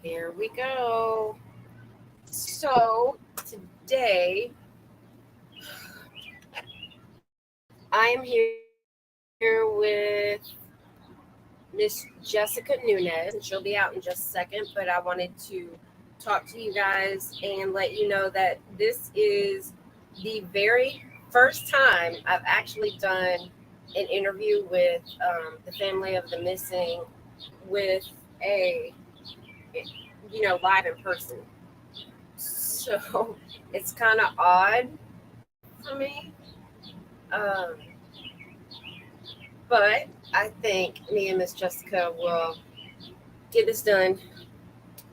Here we go. So today I am here with Miss Jessica Nunez, and she'll be out in just a second. But I wanted to talk to you guys and let you know that this is the very first time I've actually done an interview with the family of the missing with a live in person. So it's kind of odd for me. Um, but I think me and Miss Jessica will get this done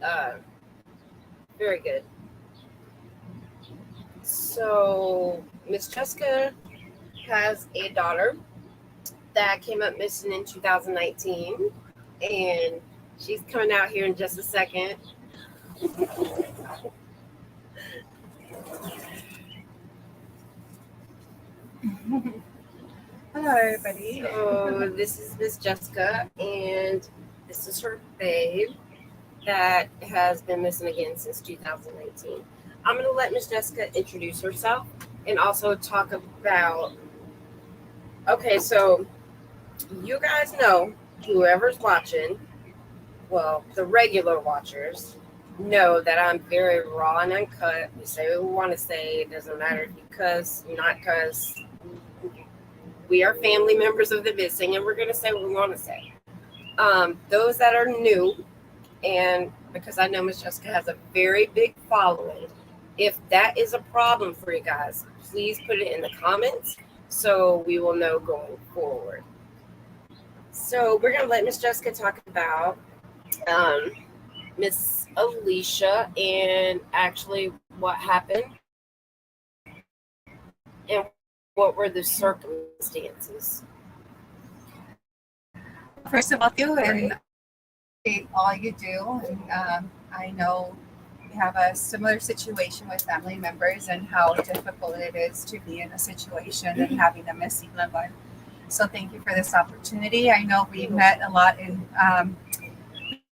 uh, very good. So Miss Jessica has a daughter that came up missing in 2019, and she's coming out here in just a second. Hello, everybody. So this is Miss Jessica, and this is her babe that has been missing again since 2019. I'm going to let Miss Jessica introduce herself and also talk about. Okay, so you guys know, whoever's watching, well, the regular watchers know that I'm very raw and uncut. We say what we want to say. It doesn't matter if you cuss, not cuss. We are family members of the missing, and we're going to say what we want to say. Those that are new, and because I know Miss Jessica has a very big following, if that is a problem for you guys, please put it in the comments so we will know going forward. So we're going to let Miss Jessica talk about um, Miss Alicia and actually what happened and what were the circumstances. First of all, thank you and appreciate all you do. And I know we have a similar situation with family members and how difficult it is to be in a situation and having a missing loved one. So thank you for this opportunity. I know we met a lot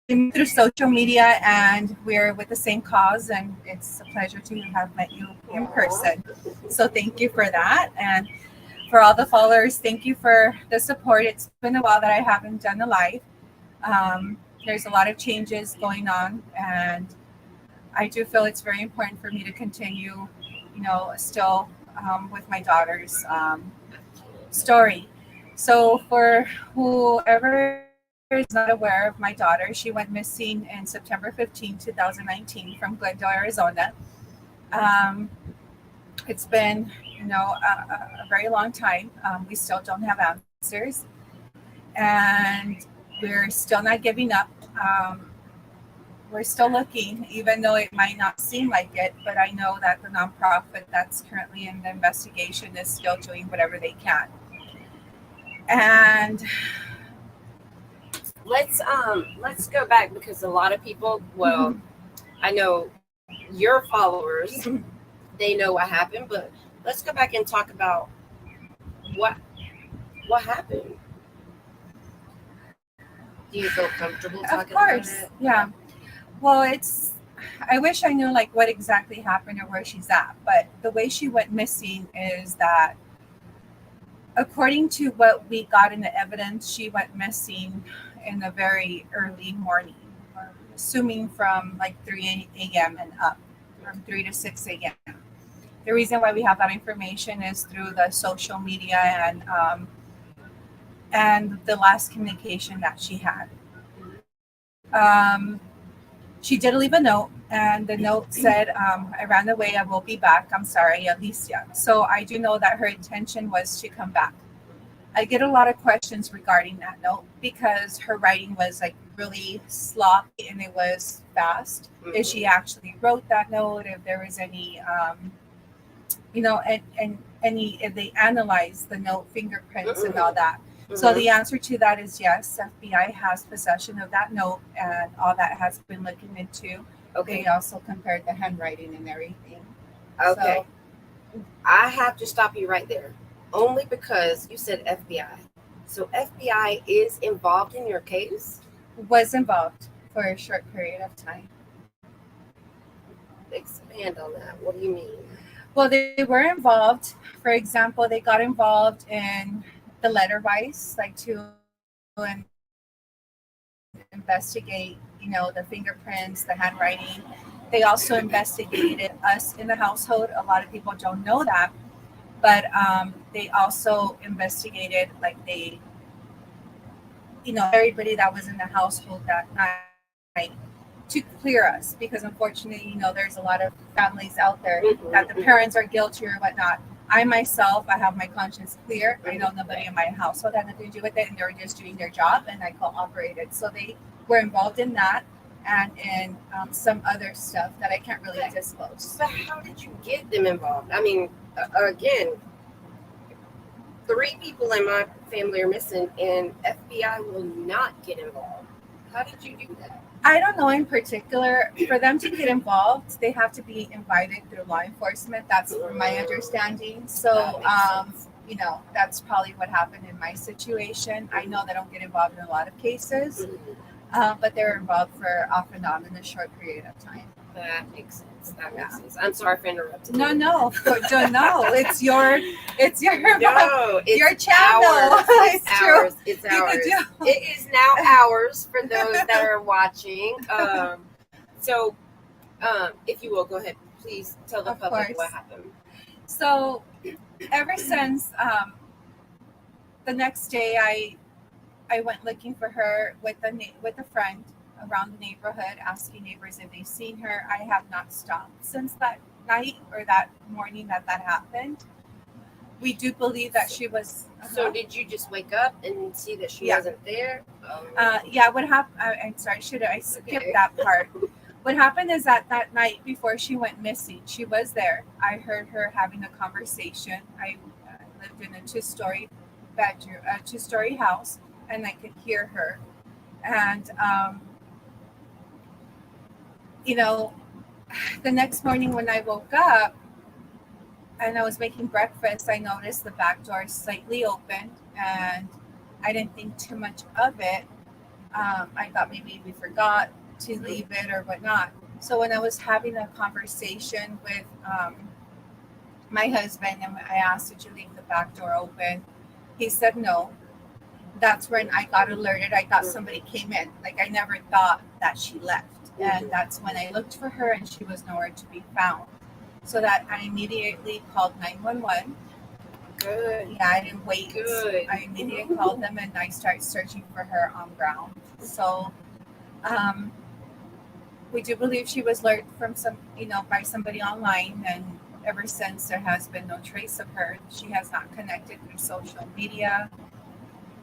through social media, and we're with the same cause, and it's a pleasure to have met you in person. So thank you for that. And for all the followers, thank you for the support. It's been a while that I haven't done a live. There's a lot of changes going on, and I do feel it's very important for me to continue, still with my daughter's story. So for whoever is not aware of my daughter, she went missing in September 15, 2019 from Glendale, Arizona. Um, it's been, a very long time. We still don't have answers, and we're still not giving up. We're still looking, even though it might not seem like it, but I know that the nonprofit that's currently in the investigation is still doing whatever they can. And let's go back because a lot of people, well, I know your followers, they know what happened, but let's go back and talk about what happened. Do you feel comfortable of talking course, about it? yeah. Well, I wish I knew like what exactly happened or where she's at, but the way she went missing is that according to what we got in the evidence, she went missing in the very early morning, assuming from like 3 a.m. and up, from 3 to 6 a.m. The reason why we have that information is through the social media and the last communication that she had. She did leave a note, and the note said, I ran away, I will be back. I'm sorry, Alicia. So I do know that her intention was to come back. I get a lot of questions regarding that note because her writing was like really sloppy and it was fast. If she actually wrote that note, if there was any, and any, if they analyzed the note, fingerprints and all that. So the answer to that is yes. FBI has possession of that note, and all that has been looking into. Okay. They also compared the handwriting and everything. Okay. So, I have to stop you right there, only because you said FBI. So FBI is involved in your case? Was involved for a short period of time. Expand on that. What do you mean? Well, they were involved. For example, they got involved in the letter vice, like to investigate, the fingerprints, the handwriting. They also investigated us in the household. A lot of people don't know that, but they also investigated, like everybody that was in the household that night to clear us, because unfortunately, there's a lot of families out there that the parents are guilty or whatnot. I myself, I have my conscience clear. I know nobody in my household had nothing to do with it, and they were just doing their job, and I cooperated. So they were involved in that and in some other stuff that I can't really disclose. But how did you get them involved? I mean, again, 3 people in my family are missing, and FBI will not get involved. How did you do that? I don't know in particular. For them to get involved, they have to be invited through law enforcement. That's my understanding. So, that's probably what happened in my situation. I know they don't get involved in a lot of cases, but they were involved for off and on in a short period of time. That makes sense. I'm sorry for interrupting. No, it's your no, it's your channel. Ours. It's ours. True. It's ours. It is now ours for those that are watching. So, if you will, go ahead. Please tell the public what happened. So, ever since the next day, I went looking for her with a friend around the neighborhood, asking neighbors if they've seen her. I have not stopped since that night or that morning that happened. We do believe that she was. So did you just wake up and see that she wasn't there? What happened? I'm sorry, should I skip that part? What happened is that night before she went missing, she was there. I heard her having a conversation. I lived in a 2-story bedroom, a 2-story house, and I could hear her. And the next morning when I woke up and I was making breakfast, I noticed the back door slightly opened, and I didn't think too much of it. I thought maybe we forgot to leave it or whatnot. So when I was having a conversation with my husband, and I asked, did you leave the back door open? He said no. That's when I got alerted. I thought somebody came in. Like, I never thought that she left. And that's when I looked for her, and she was nowhere to be found. So that I immediately called 911. Good. Yeah, I didn't wait. Good. I immediately called them, and I started searching for her on ground. So we do believe she was lured from by somebody online, and ever since there has been no trace of her. She has not connected through social media.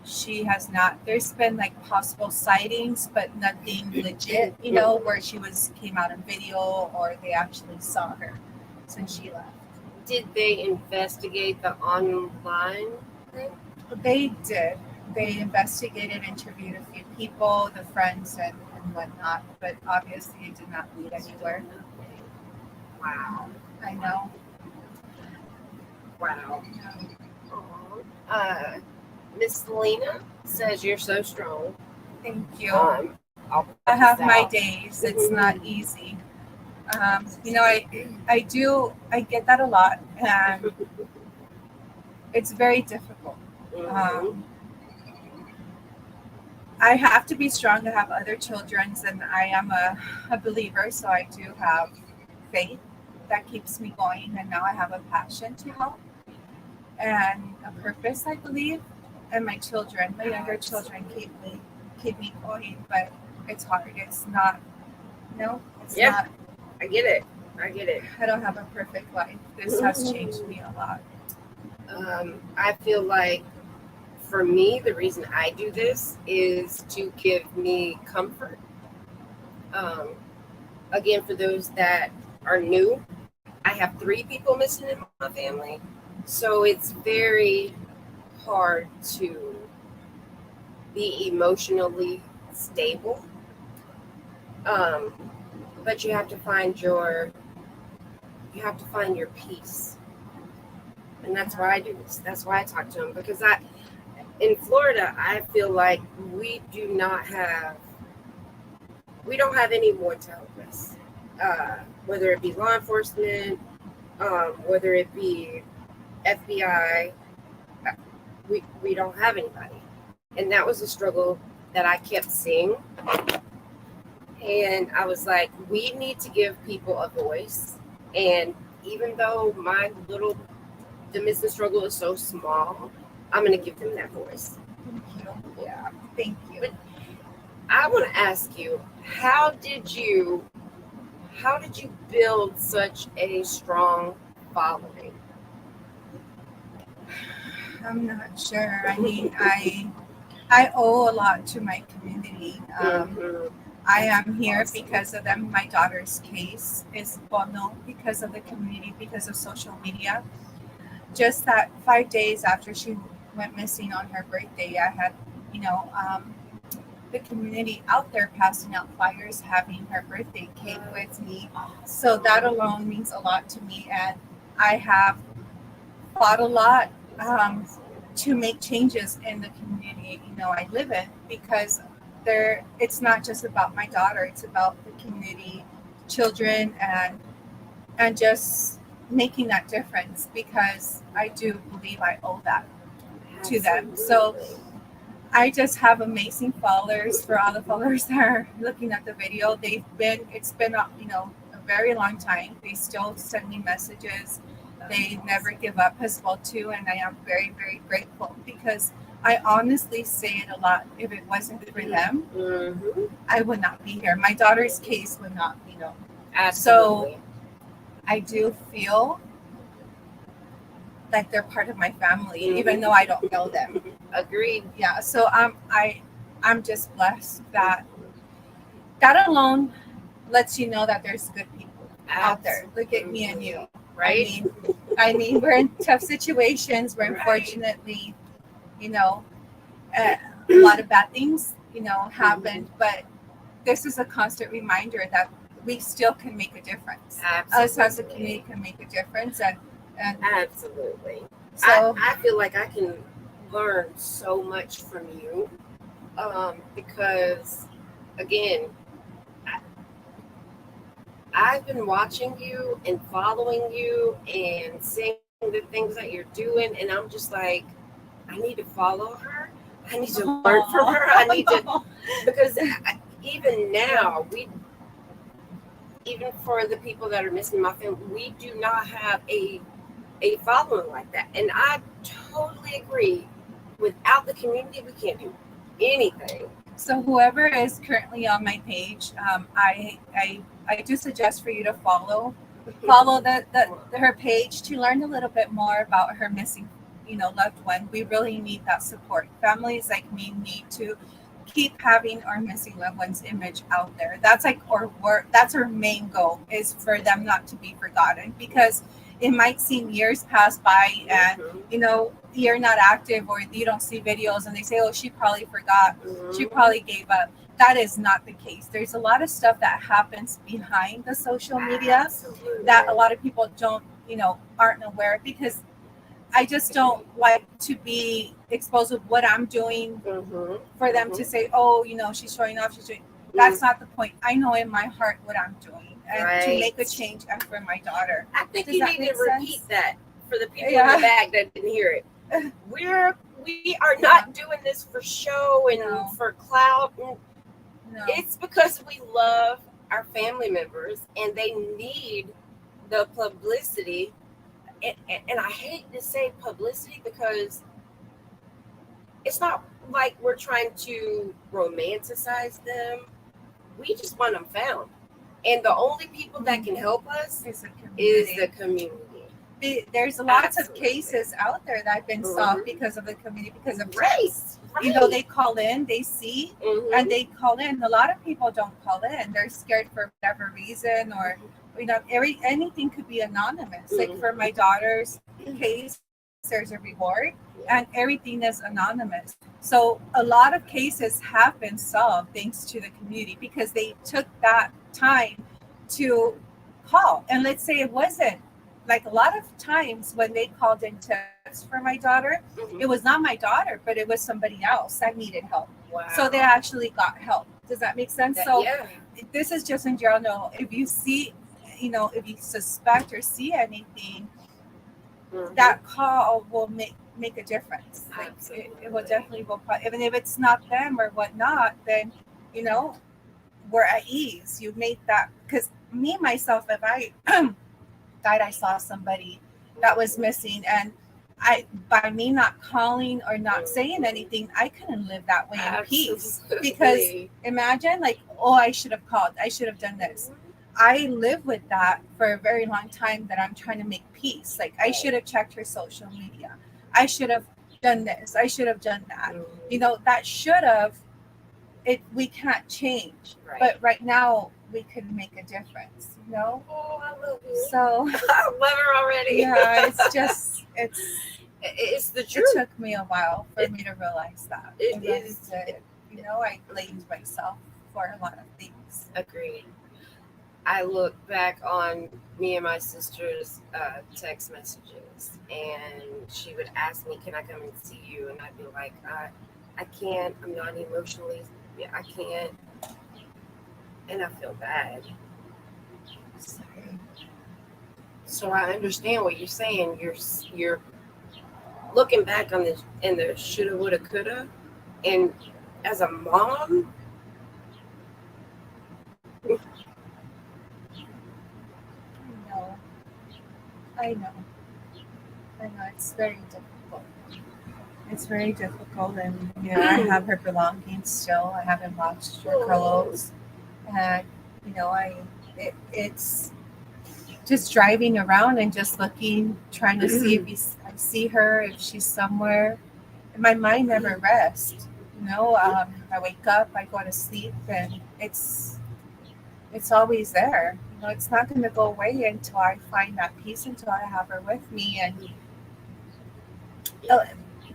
She has not. There's been like possible sightings, but nothing legit, where she came out in video or they actually saw her since she left. Did they investigate the online thing? They did. They investigated, interviewed a few people, the friends and whatnot, but obviously it did not lead anywhere. Wow. I know. Wow. Miss Lena says you're so strong. Thank you. I have my days. It's not easy. I get that a lot, and it's very difficult. I have to be strong to have other children, and I am a believer, so I do have faith that keeps me going, and now I have a passion to help and a purpose, I believe. And my children, my younger children, keep me going, but it's hard. It's not. No, it's not. I get it. I don't have a perfect life. This has changed me a lot. I feel like for me, the reason I do this is to give me comfort. Again, for those that are new, I have 3 people missing in my family, so it's very hard to be emotionally stable, but you have to find your peace, and that's why I do this. That's why I talk to them, because in Florida, I feel like we do not have we don't have anyone to help us, whether it be law enforcement, whether it be FBI. We don't have anybody, and that was a struggle that I kept seeing. And I was like, we need to give people a voice. And even though the missing struggle is so small, I'm going to give them that voice. Thank you. Yeah. Thank you. But I want to ask you, how did you build such a strong following? I'm not sure. I mean, I owe a lot to my community. I am here because of them. My daughter's case is well known because of the community, because of social media. Just that 5 days after she went missing on her birthday, I had, the community out there passing out flyers, having her birthday cake with me. So that alone means a lot to me, and I have fought a lot to make changes in the community I live in, because it's not just about my daughter, it's about the community, children, and just making that difference, because I do believe I owe that to them. So I just have amazing followers. For all the followers that are looking at the video, it's been a very long time. They still send me messages. They never give up as well too, and I am very, very grateful, because I honestly say it a lot. If it wasn't for them, I would not be here. My daughter's case would not, Absolutely. So I do feel like they're part of my family, even though I don't know them. Agreed. Yeah. So I'm just blessed that alone lets you know that there's good people out there. Look at me and you. Right? I mean, we're in tough situations. We're unfortunately, a lot of bad things, happened. But this is a constant reminder that we still can make a difference. Absolutely. Us as a community can make a difference. And absolutely. So I feel like I can learn so much from you, because, again, I've been watching you and following you and seeing the things that you're doing, and I'm just like, I need to follow her. I need to learn from her. I need to, because even now, even for the people that are missing my family, we do not have a following like that. And I totally agree. Without the community, we can't do anything. So whoever is currently on my page, I do suggest for you to follow her page to learn a little bit more about her missing, loved one. We really need that support. Families like me need to keep having our missing loved one's image out there. That's like that's our main goal, is for them not to be forgotten, because it might seem years pass by and you're not active, or you don't see videos, and they say, oh, she probably forgot, she probably gave up. That is not the case. There's a lot of stuff that happens behind the social media that a lot of people don't, aren't aware of, because I just don't like to be exposed with what I'm doing for them to say, oh, she's showing off. That's not the point. I know in my heart what I'm doing, and to make a change, and for my daughter. I think Does you that need to make repeat sense? that for the people in the back that didn't hear it. We are not doing this for show and for clout. No. It's because we love our family members, and they need the publicity. And I hate to say publicity, because it's not like we're trying to romanticize them. We just want them found. And the only people that can help us is the community. There's lots of cases out there that have been solved because of the community, because of trust. Right. They call in, they see, and they call in. A lot of people don't call in. They're scared for whatever reason, or anything could be anonymous. Like for my daughter's case, there's a reward, and everything is anonymous. So a lot of cases have been solved thanks to the community, because they took that time to call. And let's say it wasn't, like a lot of times when they called in tips for my daughter, it was not my daughter, but it was somebody else that needed help. Wow. So they actually got help. Does that make sense? So yeah. this is just in general. If you see, if you suspect or see anything, that call will make a difference. Like it will definitely even if it's not them or whatnot, then we're at ease. You made that, because me myself, if I died, I saw somebody that was missing, and by me not calling or not saying anything, I couldn't live that way in peace. Because imagine, like, oh, I should have called, I should have done this. I live with that for a very long time, that I'm trying to make peace. Like, I should have checked her social media, I should have done this, I should have done that. That should have, we can't change, but right now we can make a difference. Oh, I love you. So I love her already. Yeah, it's the truth. It took me a while for me to realize that. It is. I blamed myself for a lot of things. Agreed. I look back on me and my sister's text messages, and she would ask me, "Can I come and see you?" And I'd be like, "I can't. I'm not emotionally. Yeah, I can't." And I feel bad. Sorry. So I understand what you're saying. You're looking back on this in the shoulda, woulda, coulda, and as a mom, I know. It's very difficult. It's very difficult, and I have her belongings still. I haven't washed her clothes, and it's just driving around and just looking, trying to see if I see her, if she's somewhere. And my mind never rests. I wake up, I go to sleep, and it's always there. It's not going to go away until I find that peace, until I have her with me. And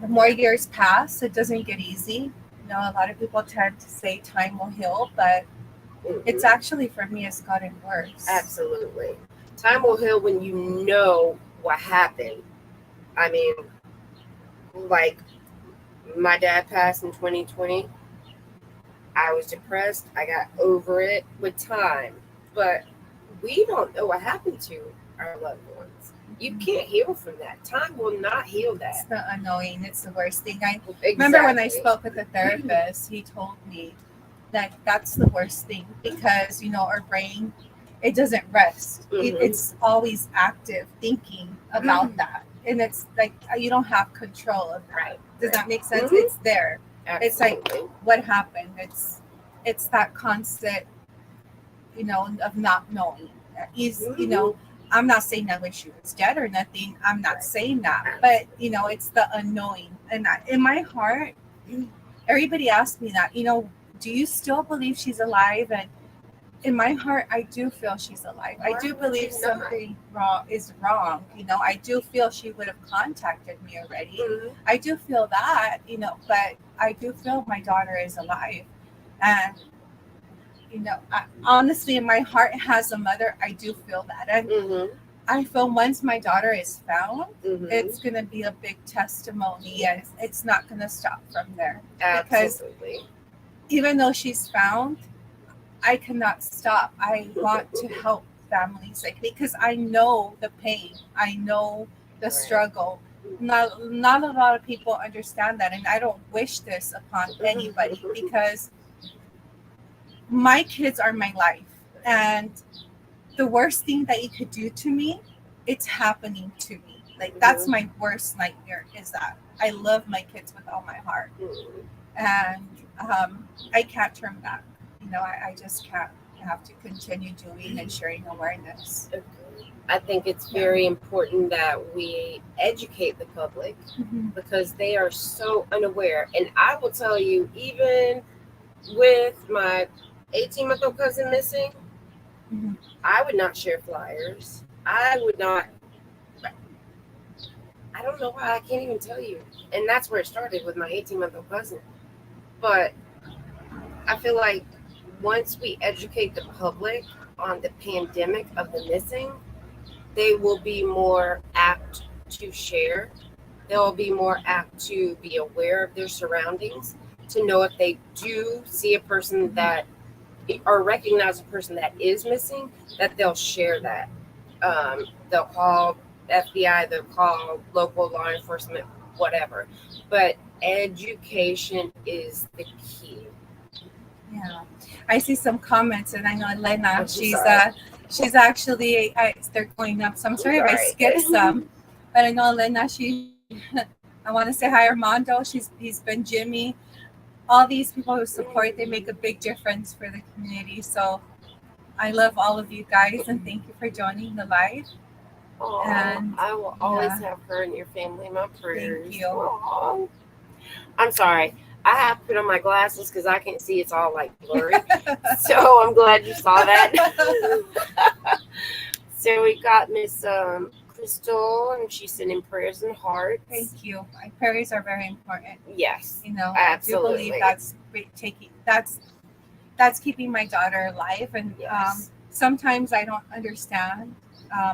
the more years pass, it doesn't get easy. A lot of people tend to say time will heal, but it's actually, for me, it's gotten worse. Absolutely. Time will heal when you know what happened. I mean, like, my dad passed in 2020. I was depressed. I got over it with time. But we don't know what happened to our loved ones. You can't heal from that. Time will not heal that. It's the annoying. It's the worst thing. I remember when I spoke with a therapist, he told me that that's the worst thing, because, our brain, it doesn't rest. It's always active thinking about that. And it's like, you don't have control of that. Right. Does that make sense? It's there. Absolutely. It's like, what happened? It's that constant, of not knowing. I'm not saying I wish she was dead or nothing. I'm not saying that. But, it's the unknowing. And in my heart, everybody asks me that, do you still believe she's alive? And in my heart, I do feel she's alive. I do believe something is wrong. I do feel she would have contacted me already. I do feel that, but I do feel my daughter is alive. And, honestly, in my heart has a mother. I do feel that. And I feel once my daughter is found, it's going to be a big testimony, and it's not going to stop from there. Absolutely. Because even though she's found, I cannot stop. I want to help families because I know the pain. I know the struggle. Not a lot of people understand that, and I don't wish this upon anybody, because my kids are my life, and the worst thing that you could do to me, it's happening to me. That's my worst nightmare, is that I love my kids with all my heart, and I can't turn back. I just can't. I have to continue doing and sharing awareness. I think it's very important that we educate the public, because they are so unaware. And I will tell you, even with my 18-month-old cousin missing, I would not share flyers. I would not. I don't know why. I can't even tell you. And that's where it started, with my 18-month-old cousin. But I feel like once we educate the public on the pandemic of the missing, they will be more apt to share. They'll be more apt to be aware of their surroundings. to know if they do see a person that or recognize a person that is missing, that they'll share that. They'll call FBI, they'll call local law enforcement, whatever. But education is the key. Yeah, I see some comments, and I know Elena. I'm She's sorry. she's actually they're going up. So I'm sorry if I Right. skipped some, but I know Elena. She, I want to say hi, Armando. He's been Jimmy. All these people who support, they make a big difference for the community. So I love all of you guys, and thank you for joining the live. Aw, And I will always yeah, have her and your family in my prayers. thank you. Aw. I'm sorry. I have to put on my glasses because I can't see. It's all like blurry. So I'm glad you saw that. So we got Miss Crystal, and she's sending prayers and hearts. Thank you. My prayers are very important. Yes, You know, absolutely. I do believe that's keeping my daughter alive. And Yes. sometimes I don't understand,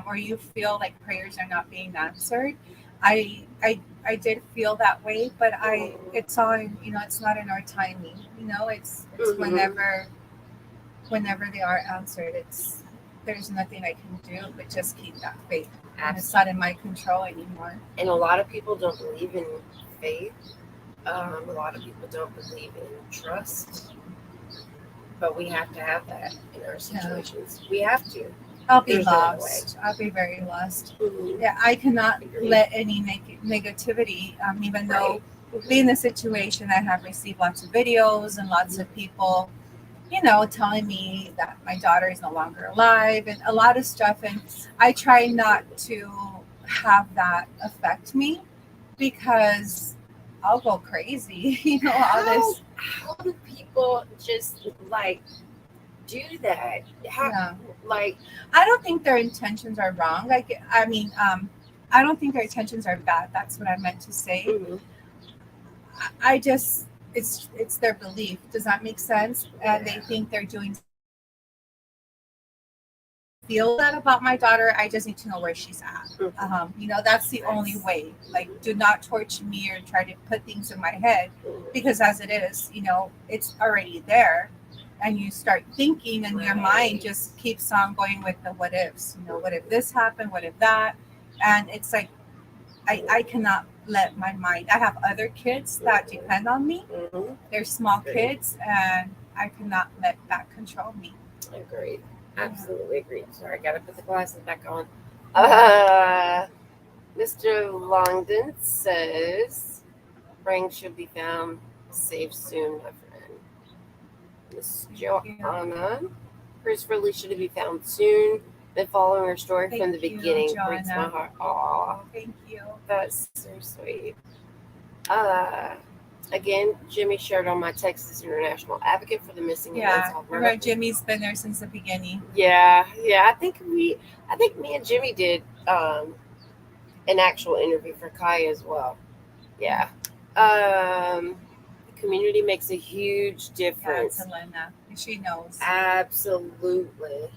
or you feel like prayers are not being answered. I did feel that way, but it's all it's not in our timing. It's Mhm. whenever they are answered. There's nothing I can do but just keep that faith. And it's not in my control anymore. And a lot of people don't believe in faith. A lot of people don't believe in trust. But we have to have that in our situations. We have to. I'll be There's no other lost. I'll be very lost. Mhm. Yeah, I cannot Agreed. let any negativity, even though being the situation, I have received lots of videos and lots of people, telling me that my daughter is no longer alive and a lot of stuff. And I try not to have that affect me because I'll go crazy, all this. How do people just like do that? How, like, I don't think their intentions are wrong. I don't think their intentions are bad. That's what I meant to say. mhm. I just it's their belief. Does that make sense? And they think they're doing. Feel that about my daughter. I just need to know where she's at. That's the only way. Like, do not torture me or try to put things in my head, because as it is, it's already there, and you start thinking, and your mind just keeps on going with the what ifs. What if this happened? What if that? And it's like I cannot let my mind. I have other kids that depend on me. Mhm. They're small kids, and I cannot let that control me. Agreed. Absolutely agreed. Sorry, I gotta put the glasses back on. Mr. Longdon says ring should be found safe soon, my friend. Miss Joanna, prayers for Alicia to be found soon. Been following her story from the beginning. Breaks my heart. Aw, Thank you. that's so sweet. Again, Jimmy shared on my Texas International Advocate for the Missing and Unsolved Murder. Right. Jimmy's been there since the beginning. Yeah. I think me and Jimmy did an actual interview for Kai as well. Yeah. The community makes a huge difference. Yeah, Elena. She knows. Absolutely.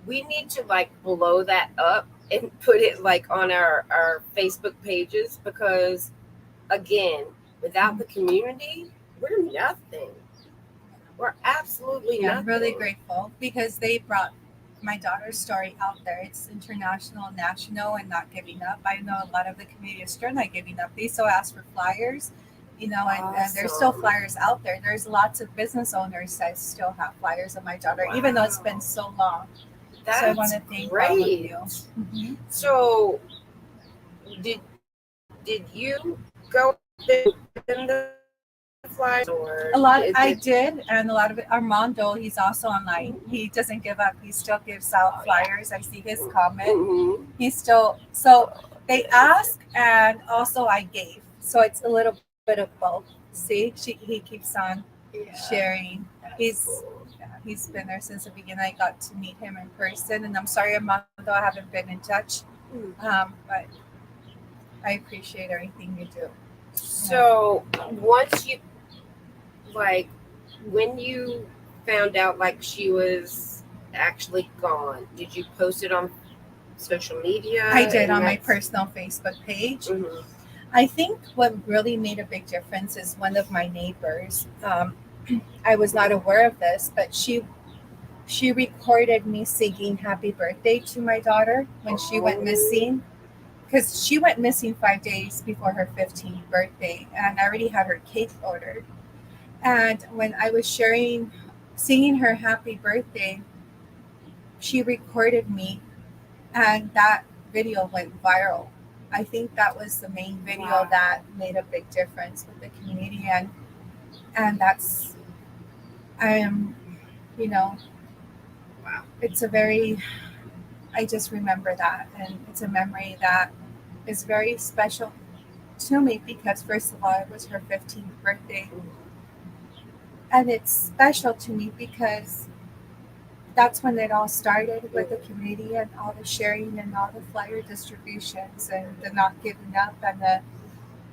We need to blow that up and put it on our Facebook pages, because again, without the community, we're nothing. We're absolutely nothing. I'm really grateful because they brought my daughter's story out there. It's international, national, and not giving up. I know a lot of the community is still not giving up. They still ask for flyers, and there's still flyers out there. There's lots of business owners that still have flyers of my daughter, even though it's been so long. That's so I want to thank great. all of you. Mm-hmm. So, did you go in the flyers? Or a lot I did, and a lot of it. Armando, he's also online. He doesn't give up. He still gives out flyers. I see his comment. Mm-hmm. He's still so they ask, and also I gave. So it's a little bit of both. See, he keeps on sharing. He's been there since the beginning. I got to meet him in person, and I'm sorry, Armando, I haven't been in touch. But I appreciate everything you do. So once you when you found out she was actually gone, did you post it on social media? I did on my personal Facebook page. Mm-hmm. I think what really made a big difference is one of my neighbors. I was not aware of this, but she recorded me singing "Happy Birthday" to my daughter when she went missing. Because she went missing 5 days before her 15th birthday, and I already had her cake ordered. And when I was singing her happy birthday, she recorded me, and that video went viral. I think that was the main video Wow. that made a big difference with the community, and that's I am, you know, Wow. it's a very I just remember that, and it's a memory that is very special to me because first of all, it was her 15th birthday, and it's special to me because that's when it all started with the community and all the sharing and all the flyer distributions and the not giving up and the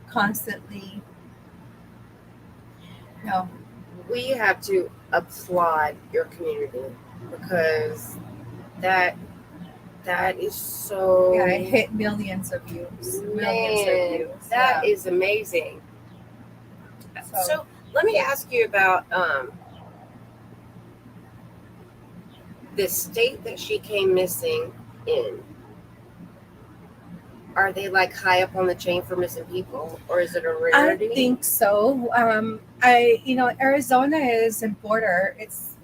constantly no We have to applaud your community because that is so. yeah, it hit millions of views. Man, that is amazing. So let me ask you about the state that she came missing in. Are they like high up on the chain for missing people, or is it a rarity? I think so. Arizona is in border. It's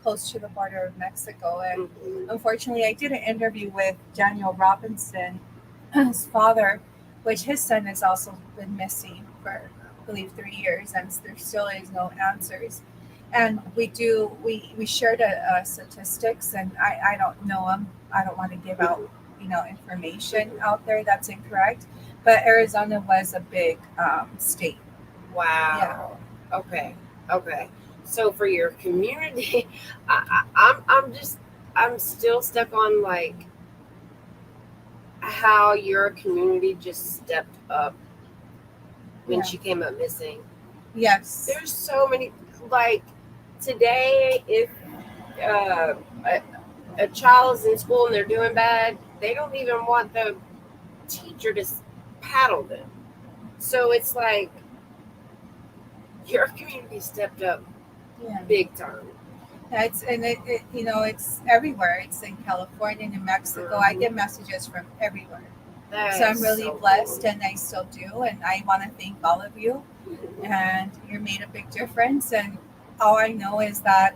close to the border of Mexico, and unfortunately, I did an interview with Daniel Robinson, his father, which his son has also been missing for I believe 3 years, and there still is no answers. And we shared statistics, and I don't know them. I don't want to give out information out there that's incorrect. But Arizona was a big state. Wow. Yeah. Okay. So for your community, I'm still stuck on like how your community just stepped up when she came up missing. Yes. There's so many, like today, if a child is in school and they're doing bad, they don't even want the teacher to paddle them. So it's like your community stepped up big time. Yeah, it's everywhere. It's in California and in Mexico. I get messages from everywhere. So I'm really blessed, and I still do. And I want to thank all of you. And you made a big difference. And all I know is that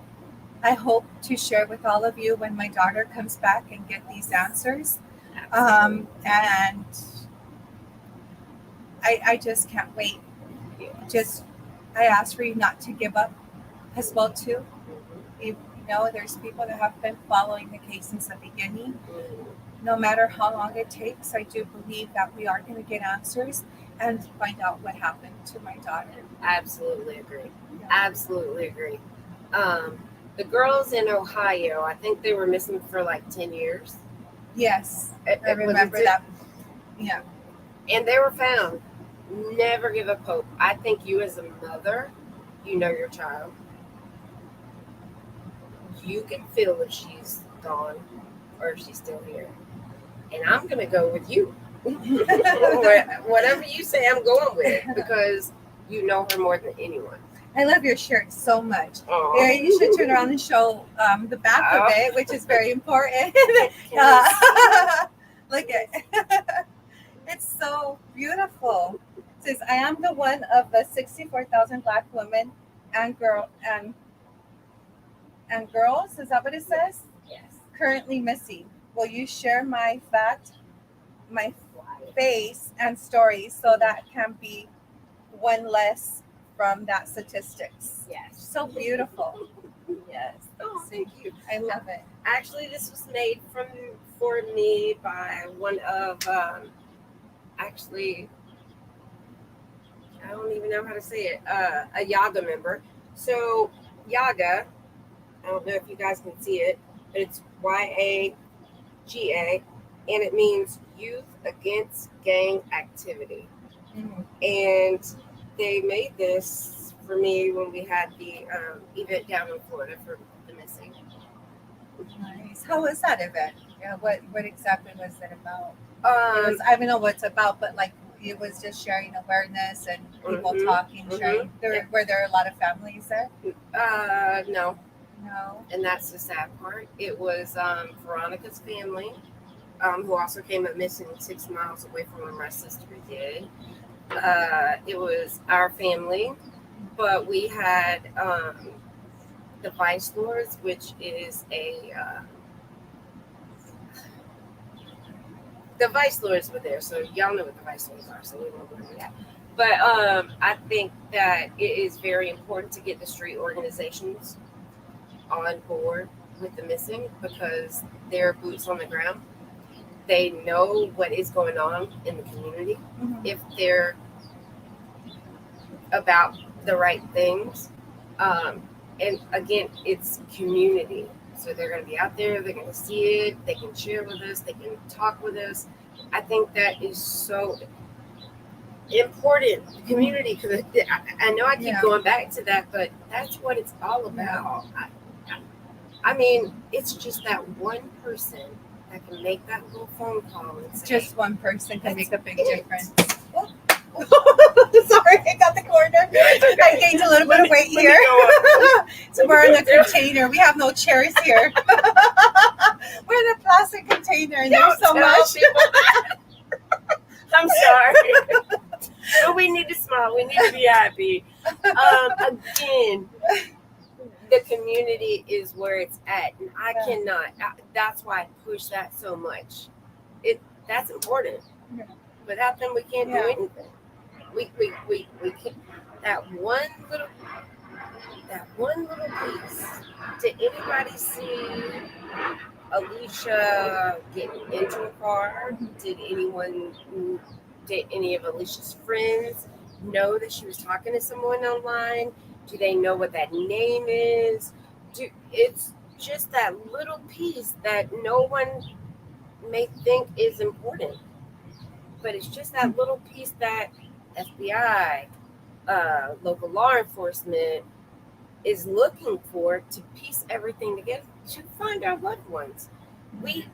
I hope to share with all of you when my daughter comes back and get these answers. And I just can't wait. I ask for you not to give up as well too. There's people that have been following the case since the beginning. No matter how long it takes, I do believe that we are going to get answers and find out what happened to my daughter. Absolutely agree. Yeah. Absolutely agree. The girls in Ohio, I think they were missing for like 10 years. Yes, I remember that. Yeah. And they were found. Never give up hope. I think you as a mother, you know your child. You can feel if she's gone or if she's still here. And I'm going to go with you. Whatever you say, I'm going with because you know her more than anyone. I love your shirt so much. Yeah, you should turn around and show the back of it, which is very important. Look at it. It's so beautiful. It says, I am the one of the 64,000 Black women and girls. Is that what it says? Yes. Currently missing. Will you share my face and story so that can be one less from that statistics? Yes. So beautiful. Yes. Oh, thank you. I love it. Actually, this was made for me by one of I don't even know how to say it. A Yaga member. So Yaga, I don't know if you guys can see it, but it's YAGA, and it means Youth Against Gang Activity. Mm-hmm. And they made this for me when we had the event down in Florida for the missing. Nice. How was that event? Yeah, what exactly was it about? I don't know what it's about, but like, it was just sharing awareness and people Mhm, talking, mhm. sharing. Were there a lot of families there? No, No. and that's the sad part. It was Veronica's family, who also came up missing 6 miles away from where my sister did. It was our family, but we had the vice lords, which is the vice lords were there, so y'all know what the vice lords are, so we won't go into that. But I think that it is very important to get the street organizations on board with the missing because they're boots on the ground. They know what is going on in the community. Mhm. If they're about the right things, and again, it's community. So they're going to be out there, they're going to see it, they can share with us, they can talk with us. I think that is so important, the community, because I know I keep Yeah. going back to that, but that's what it's all about. I mean, it's just that one person that can make that little phone call and say, Just one person can That's make a big it. difference. Sorry, I got the corner. I gained a little bit of weight Let me here. go up. So we're in the container. We have no chairs here. We're in a plastic container, and there's so Don't tell much. people that. I'm sorry. But we need to smile. We need to be happy. Again, the community is where it's at, and I Yeah. cannot. That's why I push that so much. That's important. Yeah. Without them, we can't do Yeah. anything. We can't. That one little piece. Did anybody see Alicia get into a car? Did any of Alicia's friends know that she was talking to someone online? Do they know what that name is? It's just that little piece that no one may think is important, but it's just that little piece that FBI, local law enforcement is looking for to piece everything together to find our loved ones. We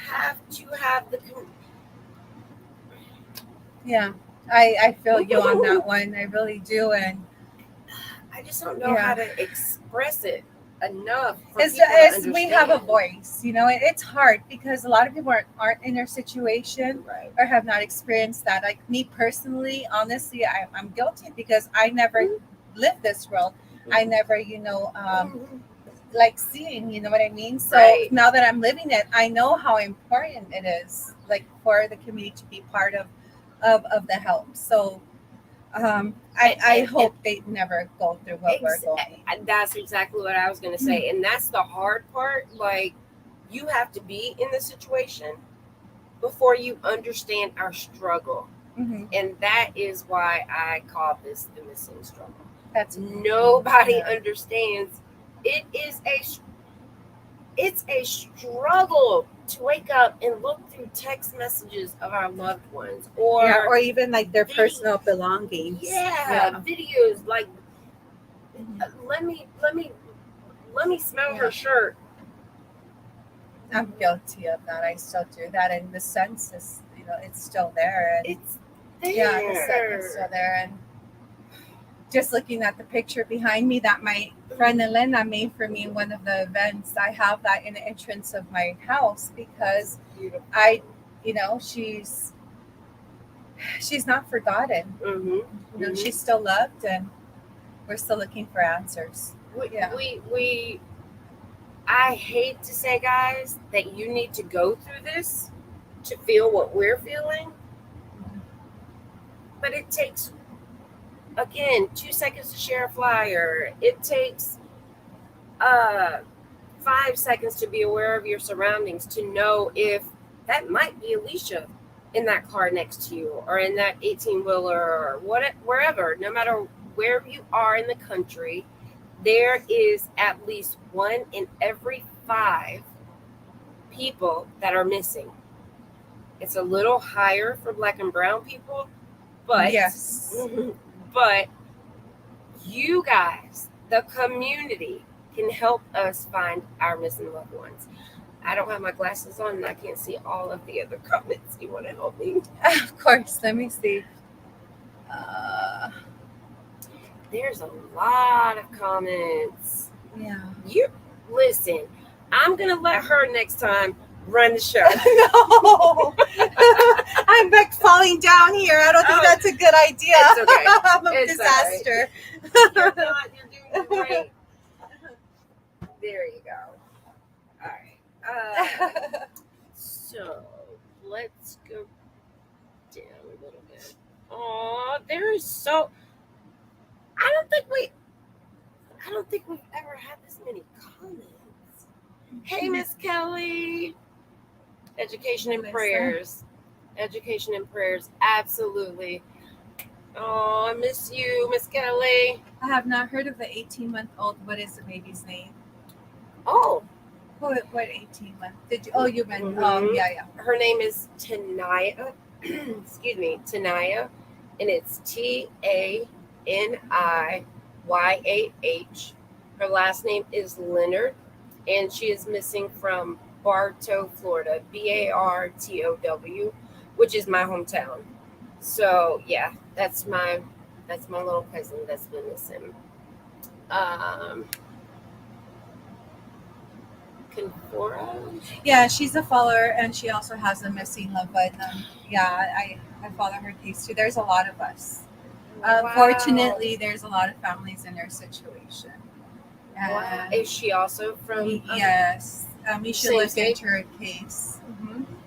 have to have the Yeah, I feel you on that one. I really do, and I just don't know how to express it enough. For it's, people to it's we have a understand. voice. You know, it's hard because a lot of people aren't in their situation Right. or have not experienced that. Like me personally, honestly, I'm guilty because I never lived this world. I never, like seeing, you know what I mean? So Right. now that I'm living it, I know how important it is, like for the community to be part of the help. So I hope they never go through what we're going. That's exactly what I was going to say. And that's the hard part. Like, you have to be in the situation before you understand our struggle. Mm-hmm. And that is why I call this the missing struggle. That's Nobody understands. It's a struggle to wake up and look through text messages of our loved ones, or even like their personal belongings. Videos like let me smell her shirt. I'm guilty of that. I still do that, and the sense is, it's still there. And It's there. yeah, the sense is still there, and just looking at the picture behind me that my friend Elena made for me in one of the events, I have that in the entrance of my house because she's not forgotten. Mm-hmm. She's still loved, and we're still looking for answers. I hate to say, guys, that you need to go through this to feel what we're feeling, but it takes, again, 2 seconds to share a flyer. It takes 5 seconds to be aware of your surroundings, to know if that might be Alicia in that car next to you, or in that 18-wheeler, or wherever. No matter where you are in the country, there is at least 1 in every 5 people that are missing. It's a little higher for Black and brown people, but yes, but you guys, the community, can help us find our missing loved ones. I don't have my glasses on and I can't see all of the other comments. You want to help me? Of course. Let me see. Uh, There's a lot of comments. yeah. You listen. I'm gonna let her next time run the show. No, I'm back falling down here. I don't think that's a good idea. It's okay. I'm a It's disaster. You're not. You're doing great. There you go. All right. So let's go down a little bit. Oh, there is so. I don't think we've ever had this many comments. Hey, Miss Kelly. Education and prayers. Education and prayers. Absolutely. Oh, I miss you, Miss Kelly. I have not heard of the 18-month-old. What is the baby's name? Oh, What 18-month? Did you? Oh, you meant. Oh, Mhm. yeah. her name is Tanaya. Excuse me, Tanaya, and it's TANIYAH. Her last name is Leonard, and she is missing from Bartow, Florida, BARTOW, which is my hometown. So yeah, that's my little cousin that's been missing. Confora. Yeah, she's a follower, and she also has a missing loved one. Yeah, I follow her case too. There's a lot of us. Wow. Fortunately, there's a lot of families in her situation. Wow. Is she also from? Yes. You should same look state? into her case.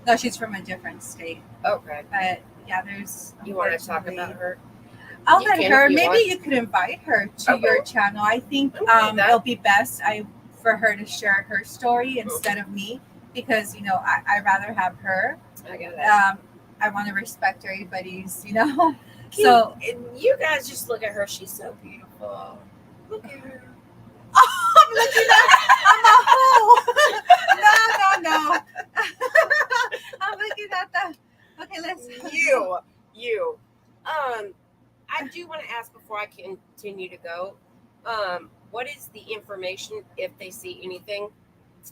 No, she's from a different state. Okay. But yeah, there's. You want to talk about her? I'll You let can her. if you Maybe want. you could invite her to Okay. your channel. I think Okay, it'll be best for her to share her story instead of me, because I rather have her. I got it. I want to respect everybody's. So And you guys just look at her. She's so beautiful. Look at her. I'm looking at. I'm a hoe. No. I'm looking at the. Okay, let's. You. I do want to ask before I continue to go. What is the information if they see anything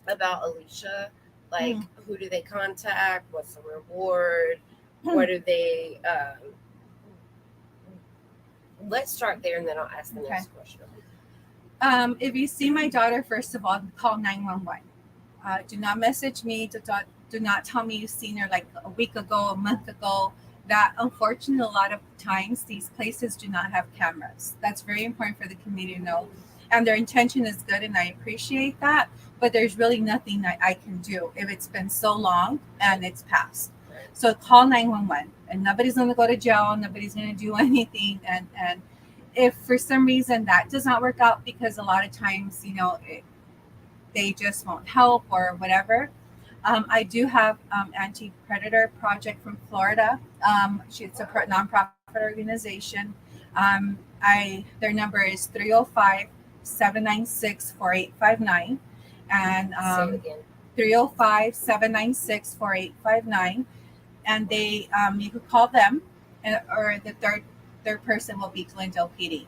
about Alicia? Like, who do they contact? What's the reward? What do they? Let's start there, and then I'll ask the next question. If you see my daughter, first of all, call 911. Do not message me. Do not tell me you've seen her like a week ago, a month ago. That, unfortunately, a lot of times these places do not have cameras. That's very important for the community to know. And their intention is good, and I appreciate that. But there's really nothing that I can do if it's been so long and it's passed. So call 911, and nobody's going to go to jail. Nobody's going to do anything. And if for some reason that does not work out, because a lot of times, they just won't help or whatever. I do have Anti-Predator Project from Florida. It's a nonprofit organization. Their number is 305-796-4859. And 305-796-4859. And they you could call them, or the third person will be Glendale PD.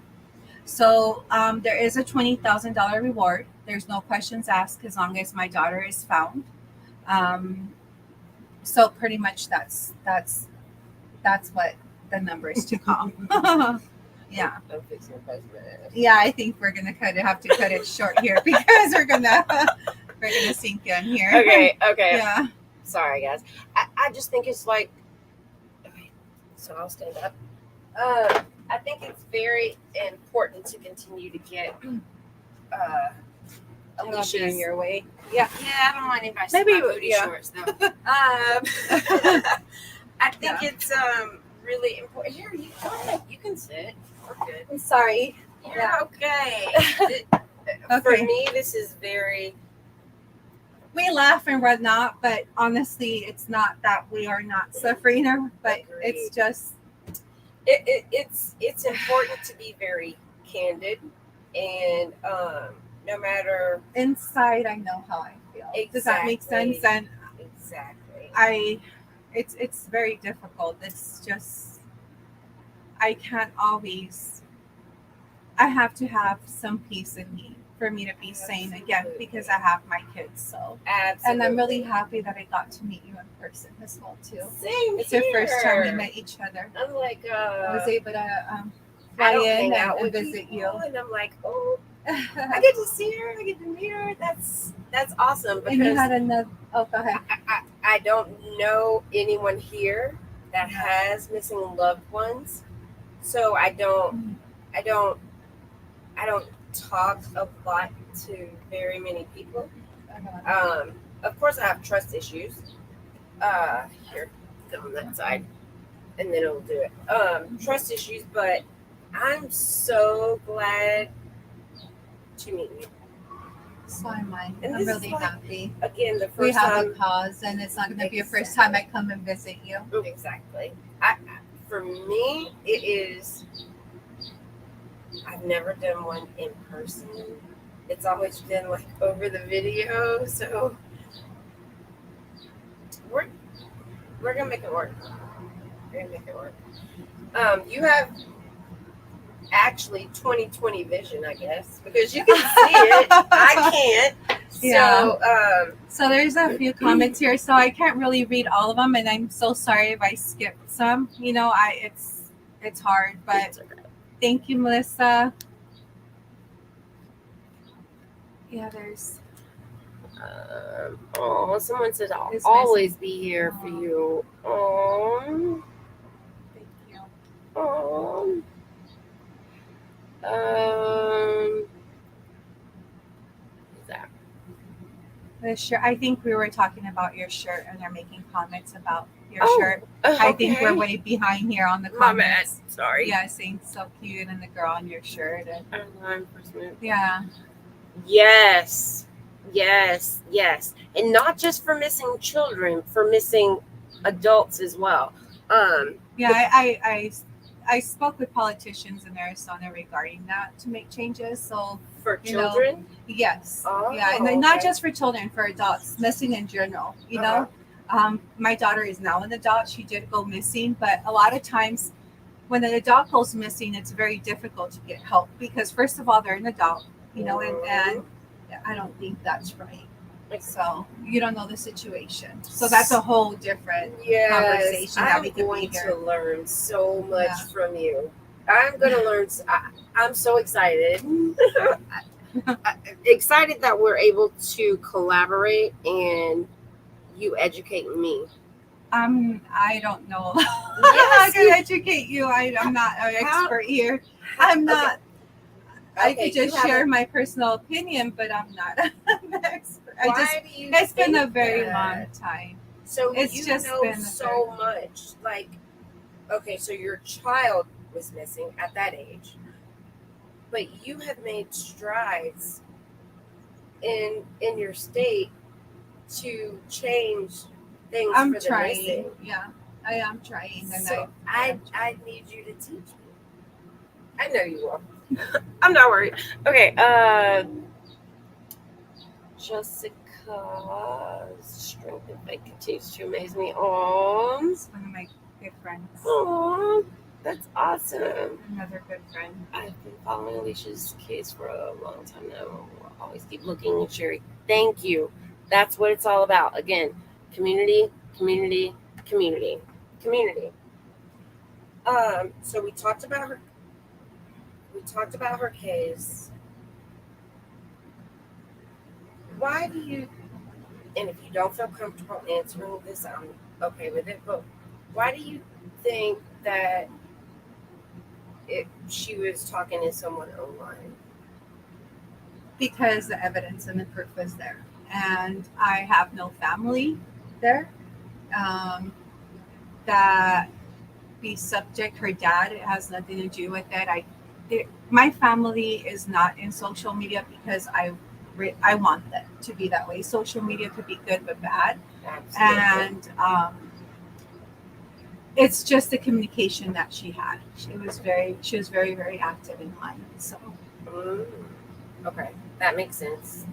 So there is a $20,000 reward. There's no questions asked as long as my daughter is found. So pretty much that's what the number is to call. Yeah. Yeah, I think we're gonna have to cut it short here because we're gonna sink in here. Okay. Yeah. Sorry, guys. I just think it's like. Okay, so I'll stand up. I think it's very important to continue to get Alicia in your way. Yeah. Yeah, I don't want anybody Maybe seeing my booty shorts though. I think it's really important. Here, you go ahead. You can sit. We're good. I'm sorry. You're okay. Okay. For me, this is very. We laugh and whatnot, but honestly, it's not that we are not suffering, but it's just. It's important to be very candid, and no matter inside, I know how I feel. Exactly. Does that make sense? And exactly, it's very difficult. It's just I can't always. I have to have some peace in me for me to be sane again because I have my kids. So, Absolutely. and I'm really happy that I got to meet you in person as well too. Same It's here. the first time we met each other. I'm like, I was able to I fly don't in hang out and with visit you. people, and I'm like, oh, I get to see her. I get to meet her. That's awesome. Because And you had another. Oh, go ahead. I don't know anyone here that has missing loved ones, so I don't talk a lot to very many people. Of course, I have trust issues. Here, go on that side, and then it'll do it. Trust issues, but I'm so glad to meet you. So am I. And I'm this really is like, happy. Again, the first We have time. a cause, and it's not going to be the first time I come and visit you. Exactly. For me, it is. I've never done one in person. It's always been like over the video, so we're gonna make it work. We're gonna make it work. You have actually 20/20 vision, I guess, because you can see it. I can't. Yeah. So So there's a few comments here, so I can't really read all of them, and I'm so sorry if I skipped some. You know, it's hard, but it's okay. thank you, Melissa. Yeah, there's. Someone said I'll It's always be here for you. Thank you. Who's that? The shirt. I think we were talking about your shirt, and they're making comments about your Oh, shirt. I think okay. we're way behind here on the My bad. comments. Sorry. Yeah, saying so cute and the girl on your shirt. And, yeah. Yes. And not just for missing children, for missing adults as well. Yeah, I spoke with politicians in Arizona regarding that to make changes. So for you know, children? yes, Oh, yeah, and then not okay. just for children, for adults missing in general. You know, my daughter is now an adult. She did go missing, but a lot of times when an adult goes missing, it's very difficult to get help because first of all, they're an adult. You know, and I don't think that's right. So you don't know the situation. So that's a whole different conversation that we could be here. I'm going to learn so much from you. I'm going to learn. I'm so excited. Excited that we're able to collaborate and you educate me. I don't know. I can educate you. I'm not an expert here. I'm not. I could just share my personal opinion, but I'm not an expert. It's been a very long time. So it's you just know been so much. Like, okay, so your child was missing at that age, but you have made strides in your state to change things. I'm for the trying. missing. Yeah, I am trying. And so I need you to teach me. I know you will. I'm not worried. Okay, Jessica's strength and faith continues to amaze me. It's one of my good friends. Oh, that's awesome. Another good friend. I've been following Alicia's case for a long time now. We'll always keep looking and sharing. Thank you. That's what it's all about. Again, community. So we talked about her. We talked about her case. Why do you, and if you don't feel comfortable answering this, I'm okay with it, but why do you think that she was talking to someone online? Because the evidence and the proof was there. And I have no family there. That be subject, her dad, it has nothing to do with it. My family is not in social media because I want them to be that way. Social media could be good but bad. Absolutely. And it's just the communication that she had. She was very, very active in mine. So okay, that makes sense.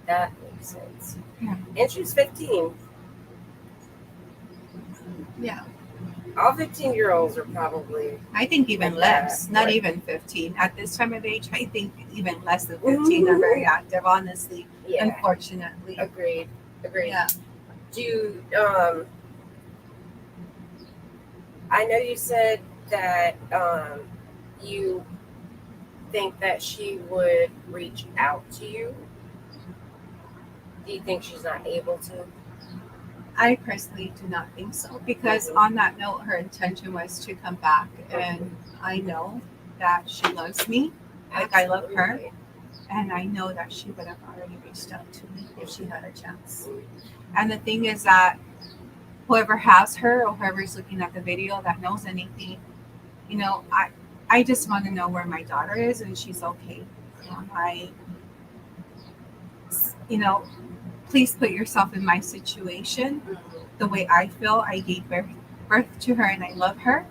Yeah. And she was 15. Yeah. all 15-year-olds are probably. I think even Like less, that, not right. even 15. At this time of age, I think even less than 15 are very active, honestly, Yeah, unfortunately. agreed. Yeah. Do you, I know you said that you think that she would reach out to you. Do you think she's not able to? I personally do not think so because on that note, her intention was to come back, and I know that she loves me, like I love her, Absolutely. and I know that she would have already reached out to me if she had a chance. And the thing is that whoever has her or whoever's looking at the video that knows anything, you know, I just want to know where my daughter is and she's okay. I, you know, please put yourself in my situation. The way I feel, I gave birth to her and I love her,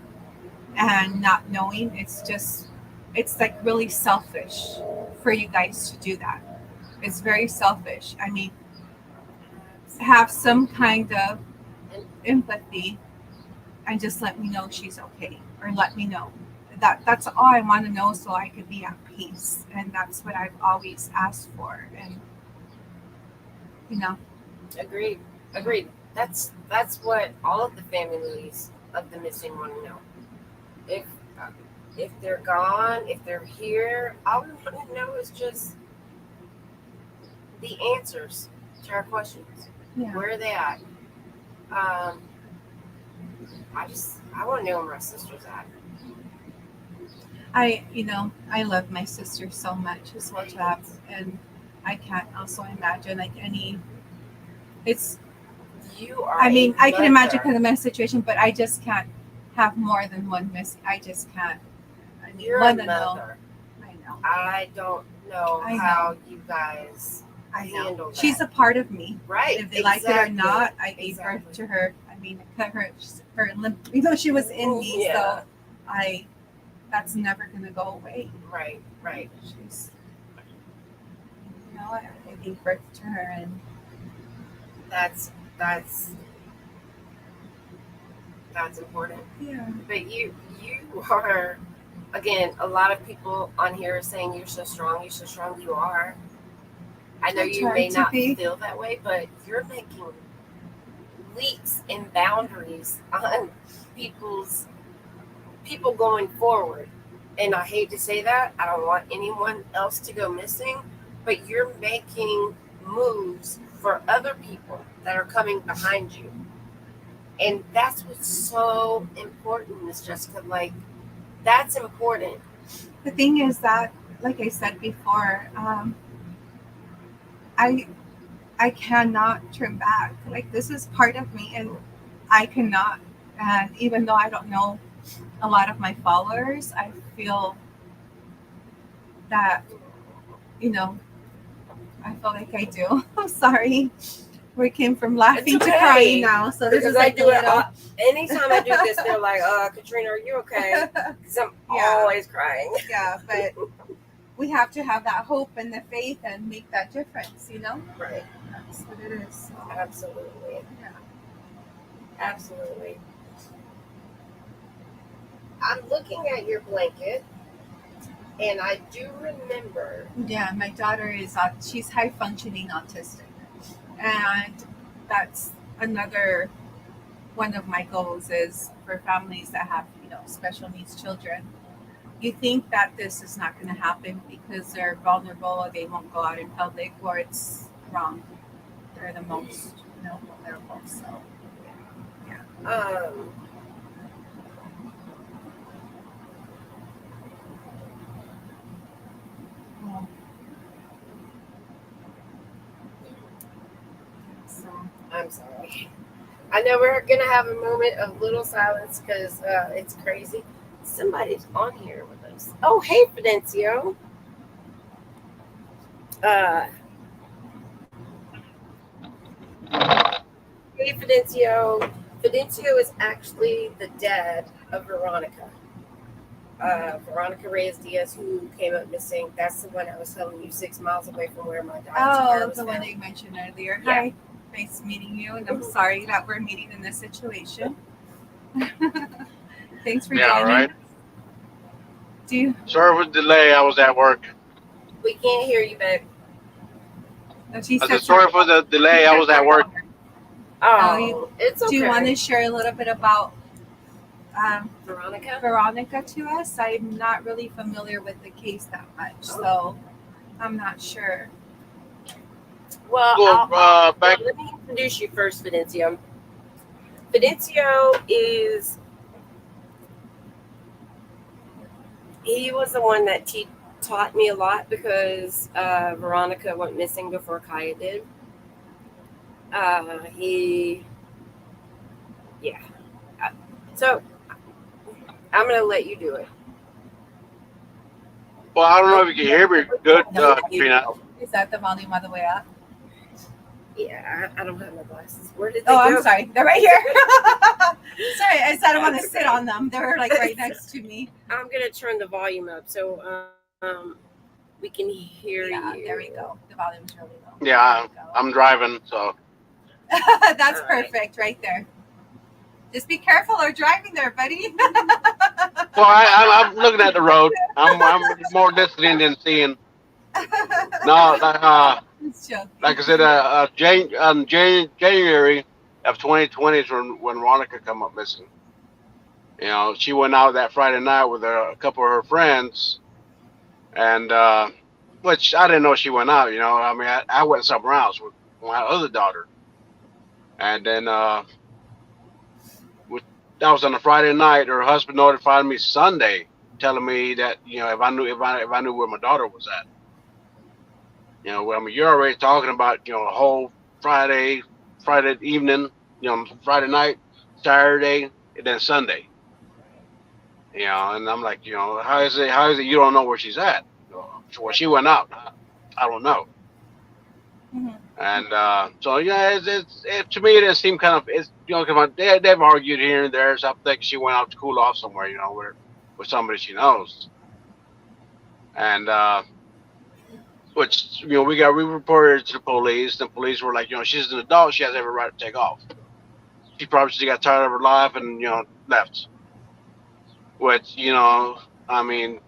and not knowing, it's like really selfish for you guys to do that. It's very selfish. I mean, have some kind of empathy and just let me know she's okay, or let me know that's all I want to know, so I could be at peace. And that's what I've always asked for. And you know, Agreed. Agreed. That's what all of the families of the missing want to know. If uh, if they're gone, if they're here, all we want to know is just the answers to our questions. yeah, Where are they at? Um, I want to know where my sister's at. I love my sister so much as well, Tab, and I can't also imagine like any. It's You are. I mean, I can imagine mother. kind of my situation, but I just can't have more than one miss. I just can't. I mean, You're a one to know. mother. I know. I don't know I how you guys I know. handle that. She's a part of me. Right. If they like it or not, I gave Exactly. birth to her. I mean, I cut her limb, she was in me. Yeah. So that's never going to go away. Right. Right. She's, I gave birth to her, and That's important. yeah. But you are, again, a lot of people on here are saying you're so strong. You're so strong. You are. I know I you try may to not be. feel that way, but you're making leaps and boundaries on people going forward. And I hate to say that. I don't want anyone else to go missing, but you're making moves for other people that are coming behind you. And that's what's so important, Miss Jessica. Like, that's important. The thing is that, like I said before, I I cannot turn back. Like, this is part of me, and I cannot. And even though I don't know a lot of my followers, I feel that, I feel like I do. I'm sorry. We came from laughing It's to okay. crying now. So this Because is like I do it. little... Anytime I do this, they're like, Katrina, are you okay? Because I'm always crying. Yeah, but we have to have that hope and the faith and make that difference, Right. That's what it is. So, Absolutely. yeah. Absolutely. I'm looking at your blanket, and I do remember. Yeah, my daughter is she's high functioning autistic, and that's another one of my goals is for families that have special needs children. You think that this is not going to happen because they're vulnerable or they won't go out in public, or it's wrong. They're the most vulnerable. So yeah. So I'm sorry. I know we're gonna have a moment of little silence because it's crazy. Somebody's on here with us. Oh, hey, Fidencio. Uh, hey, Fidencio. Fidencio is actually the dad of Veronica. Veronica Reyes Diaz, who came up missing. That's the one I was telling you, 6 miles away from where my daughter's car was the one found. that you mentioned earlier. Yeah. Hi, nice meeting you, and I'm sorry that we're meeting in this situation. Thanks for Yeah, joining. right. Do you? Sorry for the delay. I was at work. We can't hear you, babe. Oh, she I said said sorry for the delay. I was at work. Oh, it's okay. Do you want to share a little bit about Veronica? Veronica to us? I'm not really familiar with the case that much, so I'm not sure. Well, Well, back. let me introduce you first, Fidencio. Fidencio he was the one that taught me a lot because Veronica went missing before Kaya did. Yeah. So I'm gonna let you do it. Well, I don't know if you can hear me good, Katrina. Is that the volume all the way up? Yeah, I don't have my glasses. Where did they Oh, go? I'm sorry. They're right here. Sorry, I said I want to sit on them. They're like right next to me. I'm gonna turn the volume up so we can hear Yeah, you. there we go. The volume's really low. Yeah, I'm driving, so. That's perfect right there. Just be careful or driving there, buddy. Well, I'm looking at the road. I'm more listening than seeing. No, It's joking. like I said, January of 2020 is when Veronica come up missing. You know, she went out that Friday night with a couple of her friends, and which I didn't know she went out. You know, I mean, I went somewhere else with my other daughter, and then with, that was on a Friday night. Her husband notified me Sunday, telling me that if I knew where my daughter was at. You know, I mean, you're already talking about a whole Friday evening, Friday night, Saturday, and then Sunday. You know, and I'm like, how is it you don't know where she's at? Well, she went out. I don't know. Mm-hmm. And so yeah, to me it didn't seem kind of come on, they've argued here and there. So I'm thinking she went out to cool off somewhere, with somebody she knows. And which we reported it to the police. The police were like, she's an adult, she has every right to take off. She probably just got tired of her life and left. Which I mean,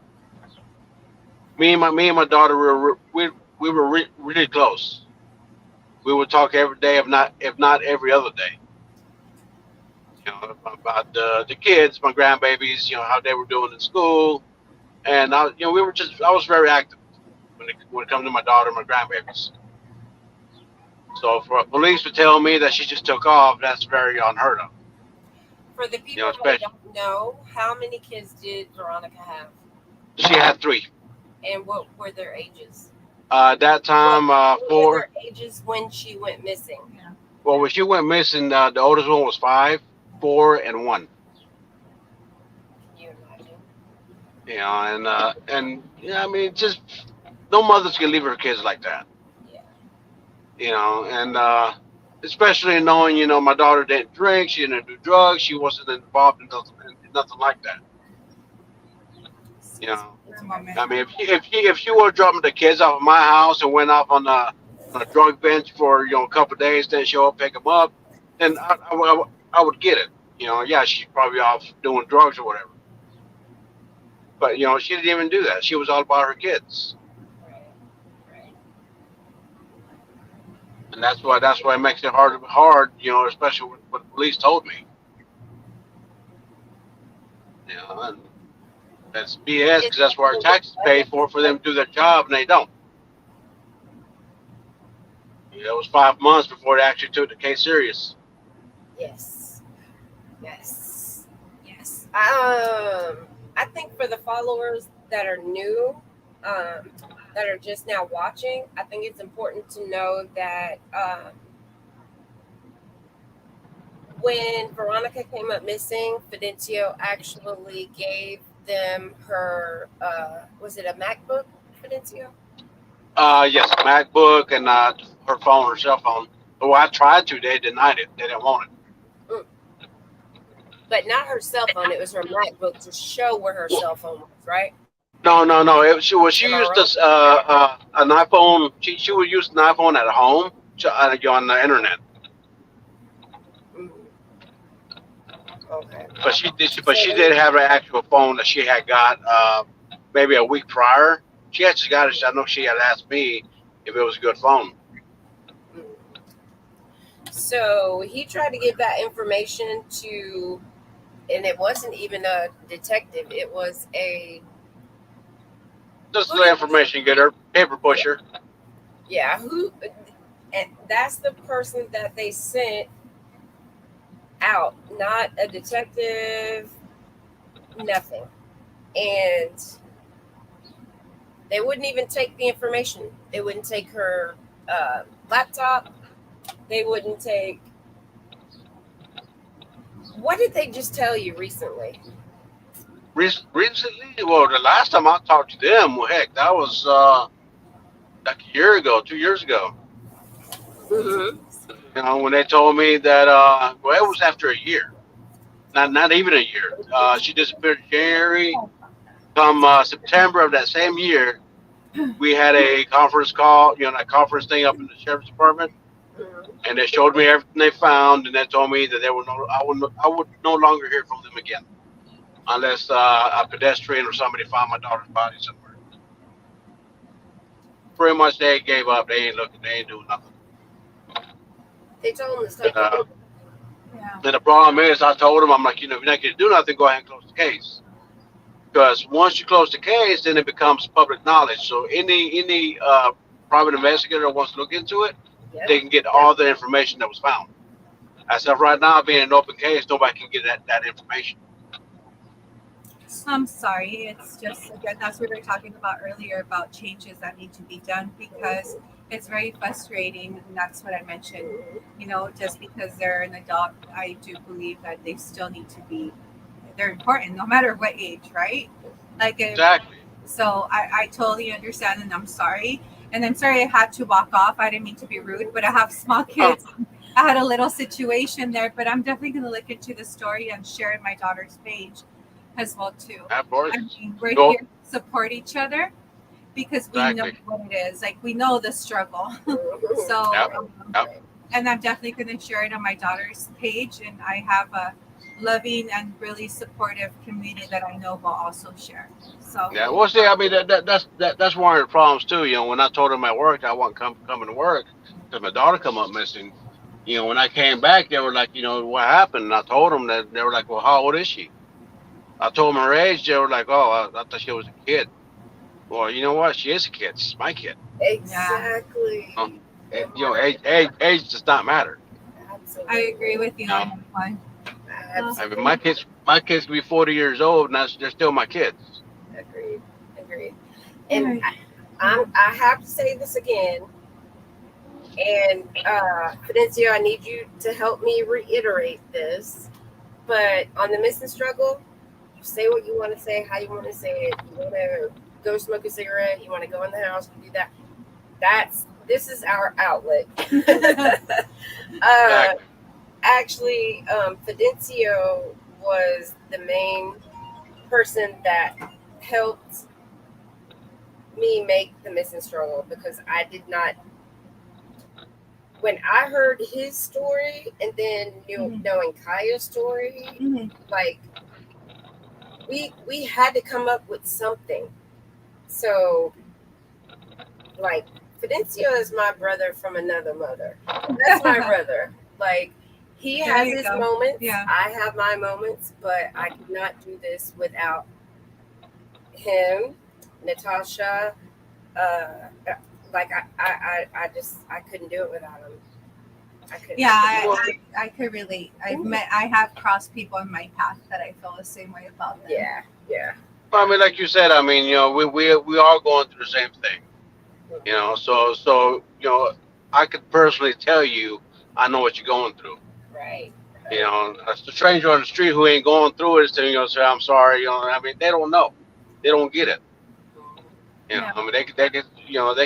me and my daughter we were really close. We would talk every day, if not every other day. About the kids, my grandbabies, how they were doing in school, and I was very active when it comes to my daughter, and my grandbabies. So for a police to tell me that she just took off, that's very unheard of. For the people that don't know, how many kids did Veronica have? She had 3. And what were their ages? That time, what 4. were their ages when she went missing? Well, when she went missing, the oldest one was 5, 4, and 1. Can you imagine? And I mean, just no mothers can leave her kids like that. Yeah. And especially knowing, my daughter didn't drink, she didn't do drugs, she wasn't involved in nothing like that. I mean, if she would have dropped the kids off at my house and went off on a drug bench for a couple of days, then show up, pick them up, then I would get it. Yeah, she's probably off doing drugs or whatever. But she didn't even do that. She was all about her kids. Right. And that's why it makes it hard, especially what the police told me. And that's BS because that's what our taxes pay for them to do their job, and they don't. It was 5 months before they actually took the case serious. Yes. I think for the followers that are new, that are just now watching, I think it's important to know that when Veronica came up missing, Fidencio actually gave them her, was it a MacBook, Fidencio? Yes, MacBook and her phone, her cell phone. But I tried to, they denied it. They didn't want it. But not her cell phone. It was her MacBook to show where her cell phone was, right? No. She used this an iPhone. She would use an iPhone at home on the internet. Okay. But she did have an actual phone that she had got maybe a week prior. She actually got it. I know she had asked me if it was a good phone. Mm. So he tried to give that information to, and it wasn't even a detective. It was a Just who the did information getter, paper pusher. yeah who, and that's the person that they sent out, not a detective, nothing, and they wouldn't even take the information. They wouldn't take her laptop. They wouldn't take. What did they just tell you recently? Recently, well, the last time I talked to them, well, heck, that was like a year ago, 2 years ago. Mm-hmm. When they told me that, well, it was after a year, not even a year. She disappeared in January. Come September of that same year, we had a conference call, that conference thing up in the sheriff's department, Mm-hmm. and they showed me everything they found, and they told me that I would no longer hear from them again unless a pedestrian or somebody found my daughter's body somewhere. Pretty much, they gave up. They ain't looking. They ain't doing nothing. They told them to And, stop looking. Yeah. and the problem is, I told them, I'm like, if you're not going to do nothing, go ahead and close the case. Because once you close the case, then it becomes public knowledge. So any private investigator that wants to look into it, Yep. they can get all the information that was found. As of right now, being an open case, nobody can get that information. I'm sorry. It's just, again, that's what we were talking about earlier about changes that need to be done because it's very frustrating. And that's what I mentioned. Just because they're an adult, I do believe that they still need to be, they're important no matter what age, right? Like, Exactly. so I totally understand and I'm sorry. And I'm sorry I had to walk off. I didn't mean to be rude, but I have small kids. I had a little situation there, but I'm definitely going to look into the story and share it my daughter's page as well too. Of course. I mean, we're Cool. here to support each other because we know Exactly. what it is. Like we know the struggle. Mhm. So, Yep. Yep. and I'm definitely going to share it on my daughter's page. And I have a loving and really supportive community that I know will also share. So, Yeah. Well, see, I mean, that's one of the problems too. When I told them at work I wasn't coming to work because my daughter come up missing. When I came back, they were like, what happened? And I told them that. They were like, well, how old is she? I told them her age. They were like, oh, I thought she was a kid. Well, you know what? She is a kid. She's my kid. Exactly. Um, age does not matter. Absolutely. I agree with you on that one. I mean, my kids can be 40 years old, and they're still my kids. Agreed. And I have to say this again. And Fidencio, I need you to help me reiterate this. But on the missing struggle, say what you want to say, how you want to say it. You want to go smoke a cigarette, you want to go in the house, you do that. This is our outlet. Exactly. Actually, Fidencio was the main person that helped me make the missing struggle because I did not. When I heard his story and then knowing Kaya's story, like we had to come up with something. So, like, Fidencio is my brother from another mother. That's my brother. Like, he has his moments. Yeah. I have my moments, but I could not do this without him, Natasha. Like I couldn't do it without him. I couldn't. Yeah, I could relate. I have crossed people in my path that I feel the same way about them. Yeah. Well, I mean, like you said, I mean, we all going through the same thing. So I could personally tell you, I know what you're going through. Right. A stranger on the street who ain't going through it is saying, say, I'm sorry. I mean, they don't know. They don't get it. Yeah. I mean, they can, they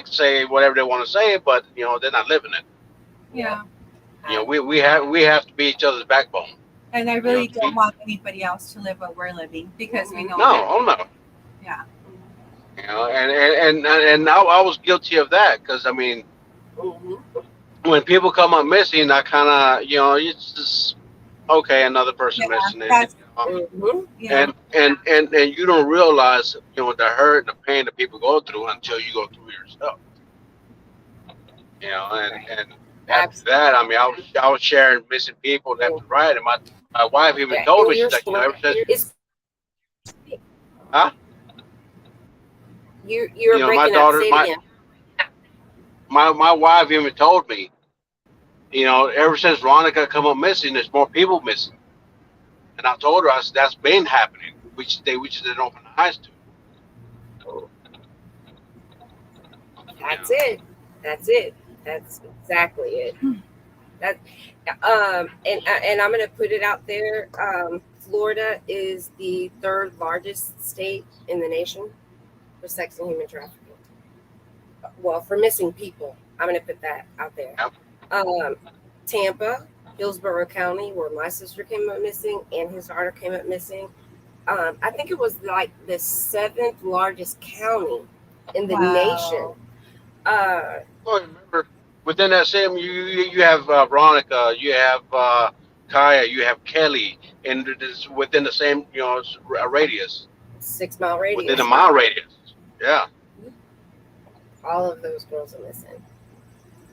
can say whatever they want to say, but they're not living it. Yeah. We have to be each other's backbone. And I really don't want anybody else to live what we're living because we know. No. Yeah. And I was guilty of that because I mean, when people come up missing, I kind of it's just Okay, another person Yeah, missing. that's Mhm. And you don't realize, the hurt and the pain that people go through until you go through yourself. Right. And after Absolutely. that, I mean, I was sharing missing people left and right, and my wife even Yeah. told And me, your she's like, story ever since, is huh? you're My breaking up. daughter, Say it my again. my wife even told me, ever since Veronica come up missing, there's more people missing. And I told her, I said, that's been happening. We just didn't open the eyes to. You That's know. it. That's it. That's exactly it. That and I'm gonna put it out there. Florida is the third largest state in the nation for sex and human trafficking. Well, for missing people, I'm gonna put that out there. Yep. Um, Tampa, Hillsborough County, where my sister came up missing and his daughter came up missing. I think it was like the seventh largest county in the nation. wow. Well, remember, within that same, you have Veronica, you have Kaya, you have Kelly, and it is within the same, radius, 6 mile within a radius. mile radius. Yeah. All of those girls are missing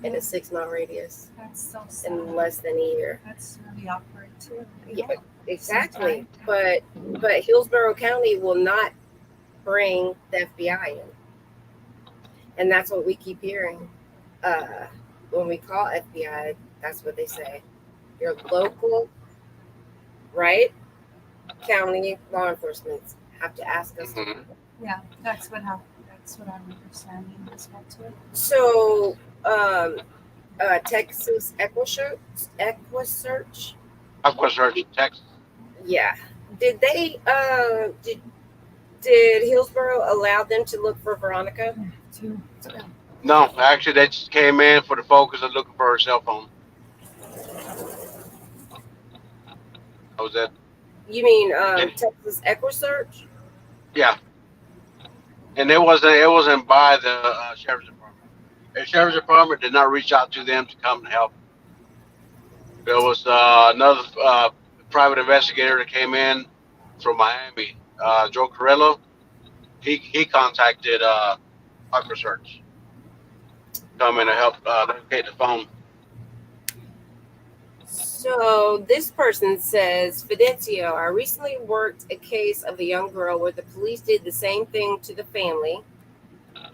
in a 6 mile radius That's so sad. in less than a year. That's really awkward too. Yeah, exactly. But Hillsborough County will not bring the FBI in, and that's what we keep hearing. When we call FBI, that's what they say. Your local, right, county law enforcement have to ask us to do Hmm. it. Yeah, that's what happened. That's what I'm understanding as well too. So, Texas Equisearch, Of course, search Texas. yeah. Did they did Hillsborough allow them to look for Veronica? Yeah, too. No, actually, they just came in for the focus of looking for her cell phone. That was it. You mean And, Texas Equisearch? yeah, and it wasn't by the sheriff's department. The sheriff's department did not reach out to them to come and help. There was another private investigator that came in from Miami, Joe Carrillo. He contacted Equisearch to come in and help locate the phone. So this person says, Fidencio, I recently worked a case of a young girl where the police did the same thing to the family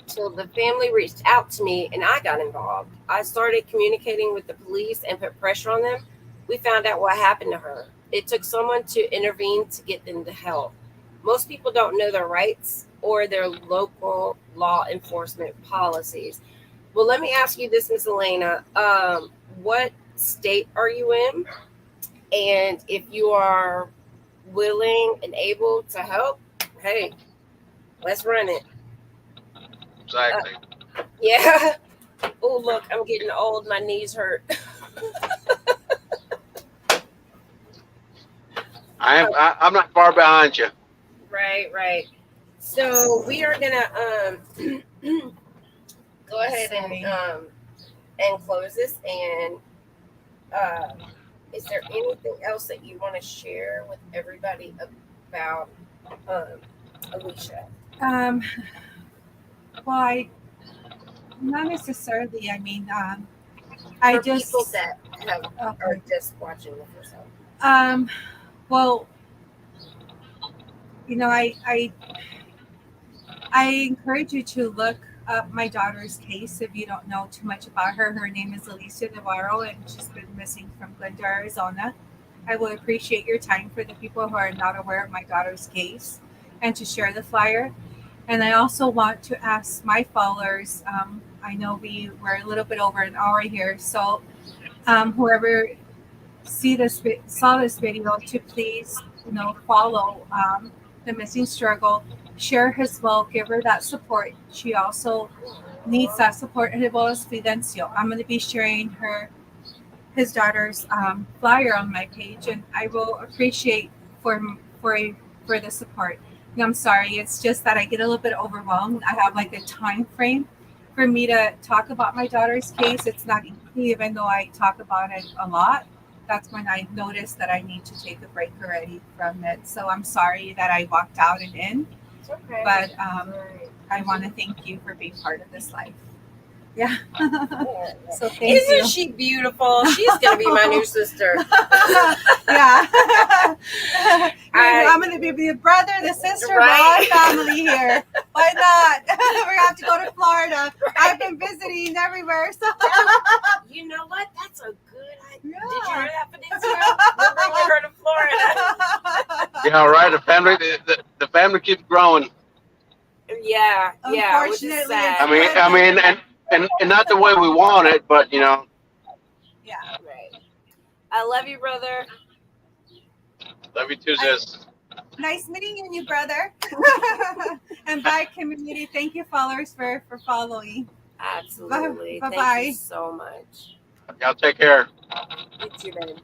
till the family reached out to me and I got involved. I started communicating with the police and put pressure on them. We found out what happened to her. It took someone to intervene to get them to help. Most people don't know their rights or their local law enforcement policies. Well, let me ask you this, Miss Elena. What state are you in? And if you are willing and able to help, hey, let's run it. Exactly. Yeah. Oh, look, I'm getting old. My knees hurt. I'm not far behind you. Right. So we are gonna go ahead and close this. And is there anything else that you want to share with everybody about Alicia? Well, not necessarily. I mean, I For just people that are okay. just watching the first episode. Well, I encourage you to look up my daughter's case if you don't know too much about her. Her name is Alicia Navarro, and she's been missing from Glendale, Arizona. I will appreciate your time for the people who are not aware of my daughter's case and to share the flyer. And I also want to ask my followers, I know we were a little bit over an hour here, so whoever saw this video to please, follow the missing struggle, share her as well, give her that support. She also needs that support as well as Fidencio. I'm going to be sharing his daughter's flyer on my page, and I will appreciate for the support. And I'm sorry, it's just that I get a little bit overwhelmed. I have like a time frame for me to talk about my daughter's case. It's not easy, even though I talk about it a lot. that's when I noticed that I need to take a break already from it. So I'm sorry that I walked out and in, It's okay. but Right. I want to thank you for being part of this life. Yeah. Yeah. So thank Isn't you. she beautiful? She's gonna be my new sister. Yeah. I- I'm going to be the brother, the sister, Right. of our family here. Why not? We're going to have to go to Florida. I've been visiting everywhere. So. You know what? That's a good idea. Yeah. Did you hear that, Peninsula? We're bringing her to Florida. Yeah, right. The family keeps growing. Yeah, which is Unfortunately, sad. I mean, and not the way we want it, but you know. Yeah. Right. I love you, brother. Love you too, sis. Nice meeting you, brother. And bye, community. Thank you, followers, for following. Absolutely. Bye-bye. Thank you so much. Y'all take care. You too, babe.